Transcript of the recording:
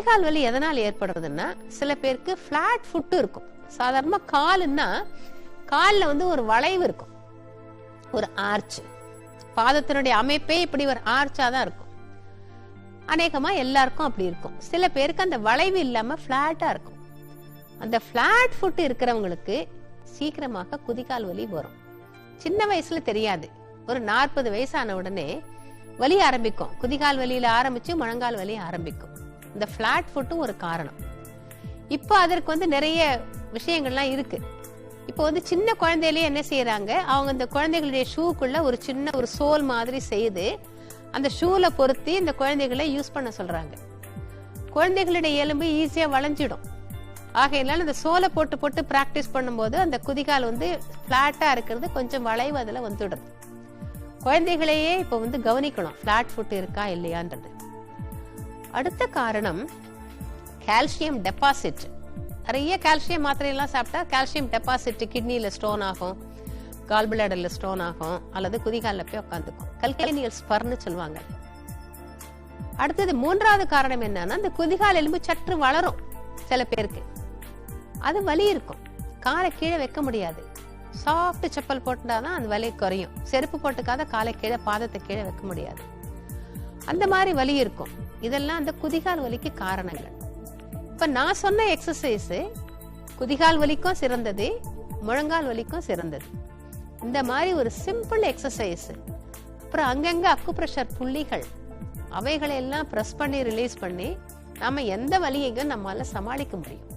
குதிகால் வலி எதனால் ஏற்படுறதுன்னா, சில பேருக்கு பிளாட் ஃபுட் இருக்கும். சாதாரணமா காலுன்னா கால்ல ஒரு வளைவு இருக்கும், ஒரு ஆர்ச். பாதத்தினுடைய அமைப்பே இப்படி ஒரு ஆர்ச்சா தான் இருக்கும். அநேகமா எல்லாருக்கும் அப்படி இருக்கும். சில பேருக்கு அந்த வளைவு இல்லாம பிளாட்டா இருக்கும். அந்த பிளாட் ஃபுட் இருக்கிறவங்களுக்கு சீக்கிரமாக குதிகால் வலி வரும். சின்ன வயசுல தெரியாது, ஒரு 40 வயசான உடனே வலி ஆரம்பிக்கும். குதிகால் வலியில ஆரம்பிச்சு முழங்கால் வலி ஆரம்பிக்கும். இந்த பிளாட் ஃபுட்டும் ஒரு காரணம். இப்போ அதற்கு நிறைய விஷயங்கள்லாம் இருக்கு. இப்போ சின்ன குழந்தையிலேயே என்ன செய்யறாங்க, அவங்க இந்த குழந்தைகளுடைய ஷூக்குள்ள ஒரு சின்ன ஒரு சோல் மாதிரி செய்து அந்த ஷூல பொருத்தி இந்த குழந்தைகளை யூஸ் பண்ண சொல்றாங்க. குழந்தைகளுடைய எலும்பு ஈஸியா வளைஞ்சிடும். ஆகையினால இந்த சோலை போட்டு போட்டு பிராக்டிஸ் பண்ணும்போது அந்த குதிகால் பிளாட்டா இருக்கிறது கொஞ்சம் வளைவு அதுல வந்துடுது. குழந்தைகளையே இப்போ கவனிக்கணும், பிளாட் ஃபுட் இருக்கா இல்லையான்றது. அடுத்த காரணம் கால்சியம் டெபாசிட். நிறைய கால்சியம் மாத்திரை எல்லாம் சாப்பிட்டா கால்சியம் டெபாசிட் கிட்னில ஸ்டோன் ஆகும், கால் பிளாடர்ல ஸ்டோன் ஆகும், அல்லது குதிகால்ல போய் உட்காந்துக்கும். கல்கேனியல் ஸ்பர்ன்னு சொல்லுவாங்க. அடுத்தது 3வது காரணம் என்னன்னா, இந்த குதிகால் எலும்பு சற்று வளரும். சில பேருக்கு அது வலி இருக்கும், காலை கீழே வைக்க முடியாது. சாஃப்ட் செப்பல் போட்டுட்டாதான் அந்த வலி குறையும். செருப்பு போட்டுக்காத காலை கீழே, பாதத்தை கீழே வைக்க முடியாது. அந்த மாதிரி வலி இருக்கும். இதெல்லாம் அந்த குதிகால் வலிக்கு காரணங்கள். இப்ப நான் சொன்ன எக்ஸசைஸ் குதிகால் வலிக்கும் சிறந்தது, முழங்கால் வலிக்கும் சிறந்தது. இந்த மாதிரி ஒரு சிம்பிள் எக்ஸசைஸ். அப்புறம் அங்கங்க அக்குப்ரெஷர் புள்ளிகள், அவைகளை எல்லாம் பிரஸ் பண்ணி ரிலீஸ் பண்ணி நாம எந்த வலியையும் நம்மால சமாளிக்க முடியும்.